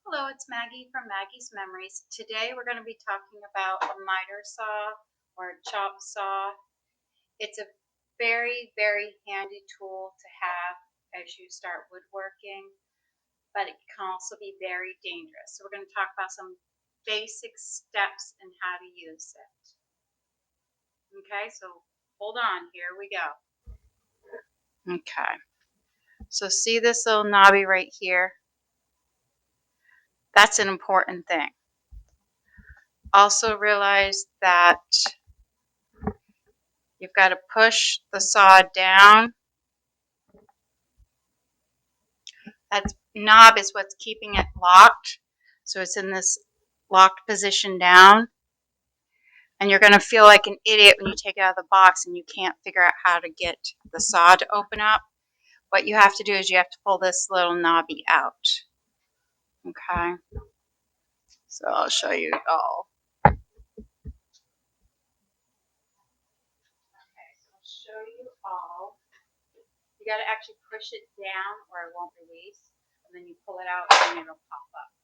Hello, it's Maggie from Maggie's Memories. Today we're going to be talking about a miter saw or a chop saw. It's a very, very handy tool to have as you start woodworking, but it can also be very dangerous. So we're going to talk about some basic steps and how to use it. Okay, so hold on, here we go. Okay, so see this little knobby right here? That's an important thing. Also realize that you've got to push the saw down. That knob is what's keeping it locked. So it's in this locked position down. And you're going to feel like an idiot when you take it out of the box and you can't figure out how to get the saw to open up. What you have to do is you have to pull this little knobby out. Okay. So I'll show you all. Okay, so I'll show you all. You got to actually push it down or it won't release. And then you pull it out and it'll pop up.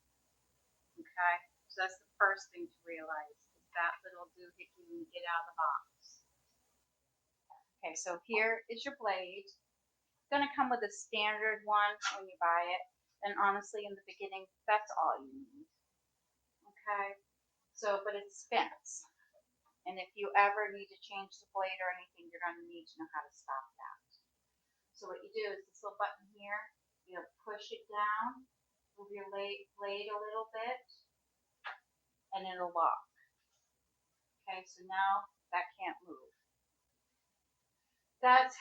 Okay, so that's the first thing to realize is that little doohickey when you get out of the box. Okay, so here is your blade. It's going to come with a standard one when you buy it. And honestly, in the beginning, that's all you need. Okay, so but it spins. And if you ever need to change the blade or anything, you're going to need to know how to stop that. So what you do is this little button here, you push it down, move your blade a little bit, and it'll lock. Okay, so now that can't move. That's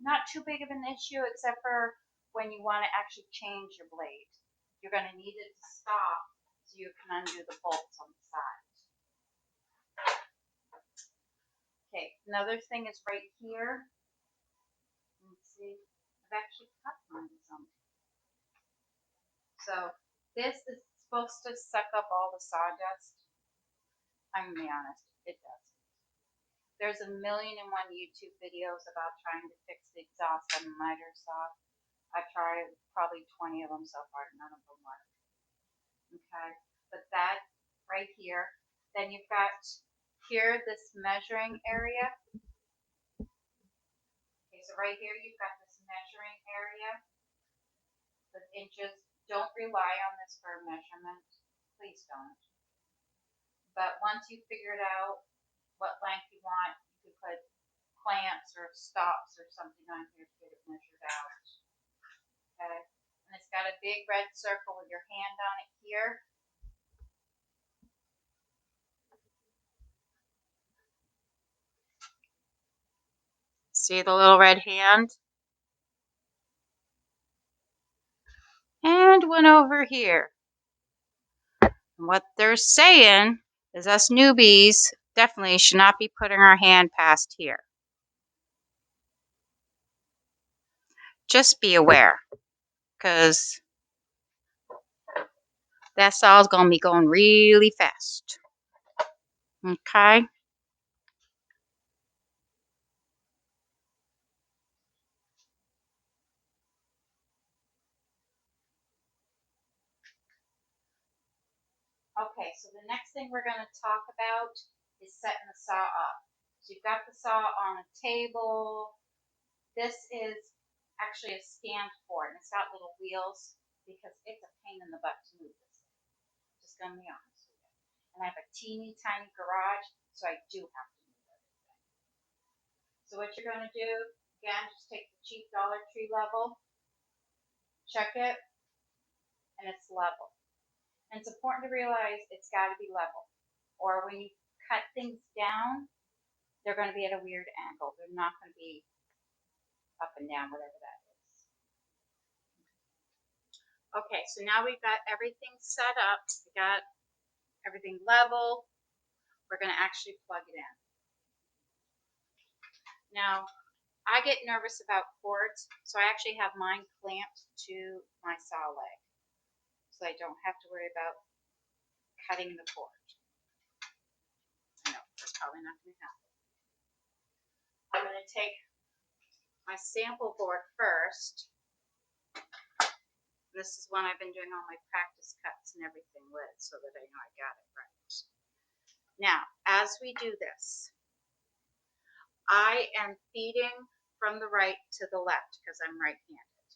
not too big of an issue except for when you want to actually change your blade. You're going to need it to stop so you can undo the bolts on the side. Okay, another thing is right here. Let's see, I've actually cut mine some. So this is supposed to suck up all the sawdust. I'm going to be honest, it doesn't. There's a million and one YouTube videos about trying to fix the exhaust on a miter saw. I've tried probably 20 of them so far, none of them work. Okay, but that right here, then you've got here this measuring area. Okay, so right here you've got this measuring area with inches. Don't rely on this for measurement, please don't. But once you figured out what length you want, you could put clamps or stops or something on here to get it measured out. Okay, and it's got a big red circle with your hand on it here. See the little red hand? And one over here. And what they're saying is us newbies definitely should not be putting our hand past here. Just be aware, because that saw is going to be going really fast. Okay? Okay, so the next thing we're going to talk about is setting the saw up. So you've got the saw on a table. This is actually a stand for it, and it's got little wheels because it's a pain in the butt to move this thing. Just going to be honest with you. And I have a teeny tiny garage, so I do have to move everything. So what you're going to do, again, just take the cheap Dollar Tree level, check it, and it's level. And it's important to realize it's got to be level. Or when you cut things down, they're going to be at a weird angle. They're not going to be up and down, whatever that is. Okay, so now we've got everything set up. We got everything level. We're going to actually plug it in. Now, I get nervous about cords, so I actually have mine clamped to my saw leg, so I don't have to worry about cutting the cord. I know, that's probably not going to happen. I'm going to take my sample board first. This is one I've been doing all my practice cuts and everything with so that I know I got it right. Now, as we do this, I am feeding from the right to the left because I'm right-handed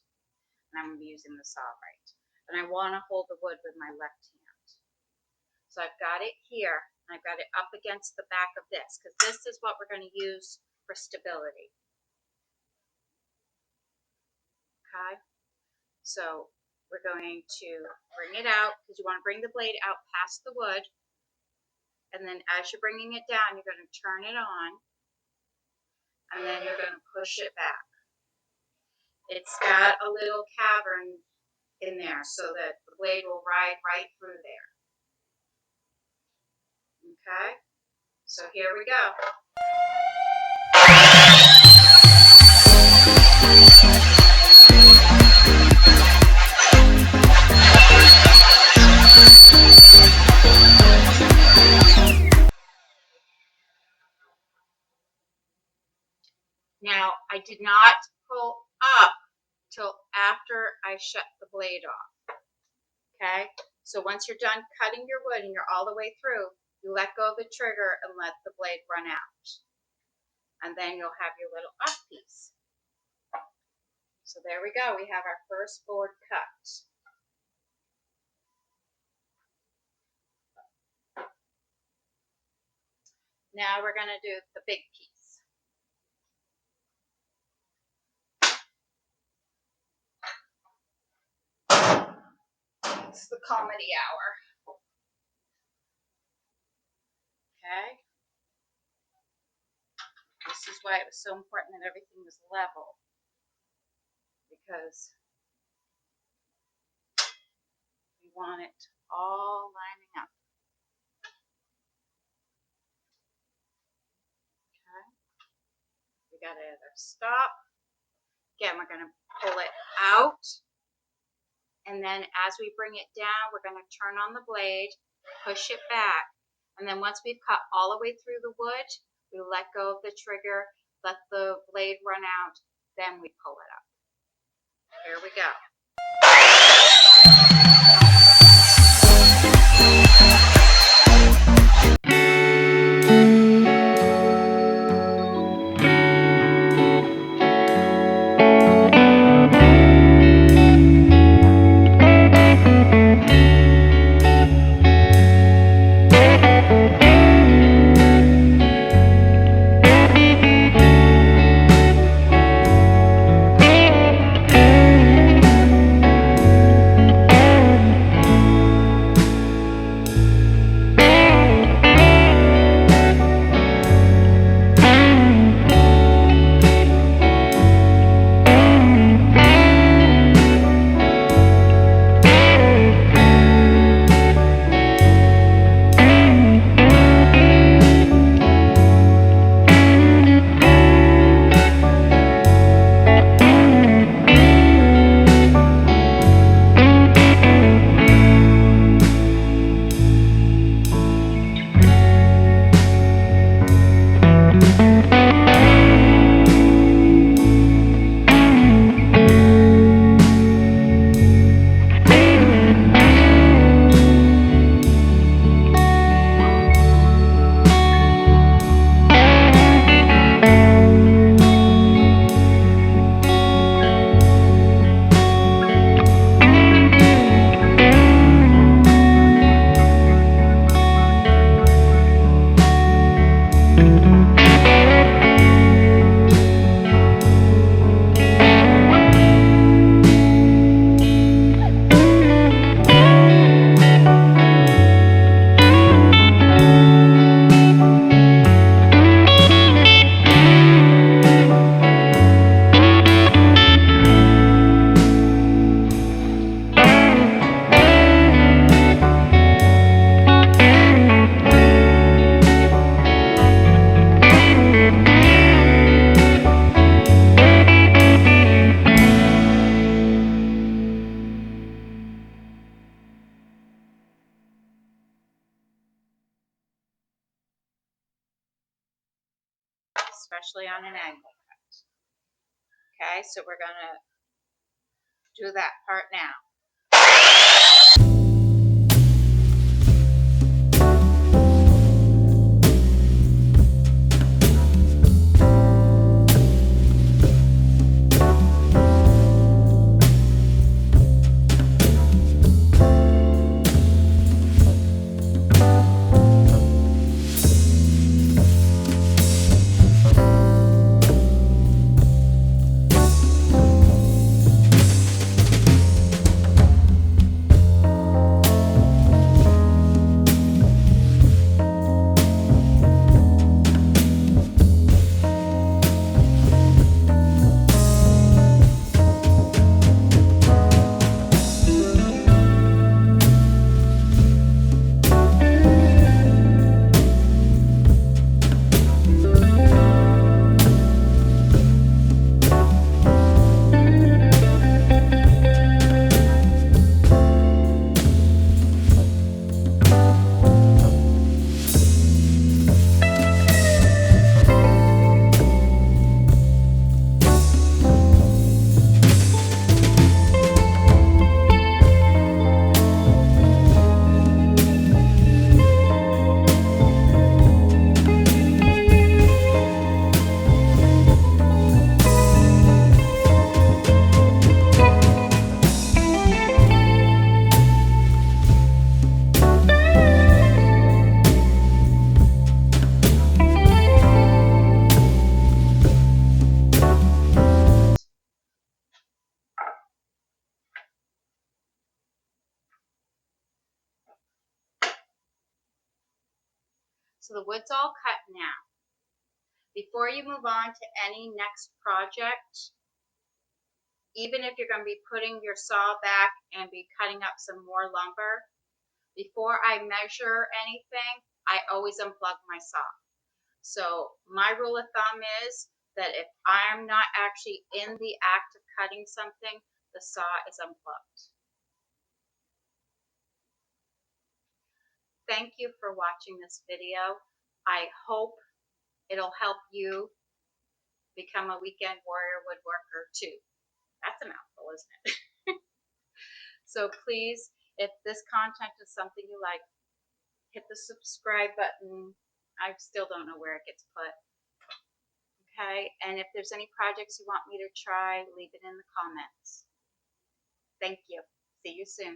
and I'm going to be using the saw right. And I want to hold the wood with my left hand. So I've got it here and I've got it up against the back of this because this is what we're going to use for stability. Okay, so we're going to bring it out because you want to bring the blade out past the wood, and then as you're bringing it down, you're going to turn it on, and then you're going to push it back. It's got a little cavern in there so that the blade will ride right through there. Okay, so here we go. Now, I did not pull up till after I shut the blade off. Okay, so once you're done cutting your wood and you're all the way through, you let go of the trigger and let the blade run out. And then you'll have your little off piece. So there we go, we have our first board cut. Now we're going to do the big piece. It's the comedy hour. Okay. This is why it was so important that everything was level, because we want it all lining up. Okay. We got it at our stop. Again, we're going to pull it out. And then as we bring it down, we're going to turn on the blade, push it back. And then once we've cut all the way through the wood, we let go of the trigger, let the blade run out, then we pull it up. Here we go. Especially on an angle cut. Okay, so we're going to do that part now. So the wood's all cut now. Before you move on to any next project, even if you're going to be putting your saw back and be cutting up some more lumber, before I measure anything, I always unplug my saw. So my rule of thumb is that if I'm not actually in the act of cutting something, the saw is unplugged. Thank you for watching this video. I hope it'll help you become a weekend warrior woodworker too. That's a mouthful, isn't it? So please, if this content is something you like, hit the subscribe button. I still don't know where it gets put. Okay, and if there's any projects you want me to try, leave it in the comments. Thank you. See you soon.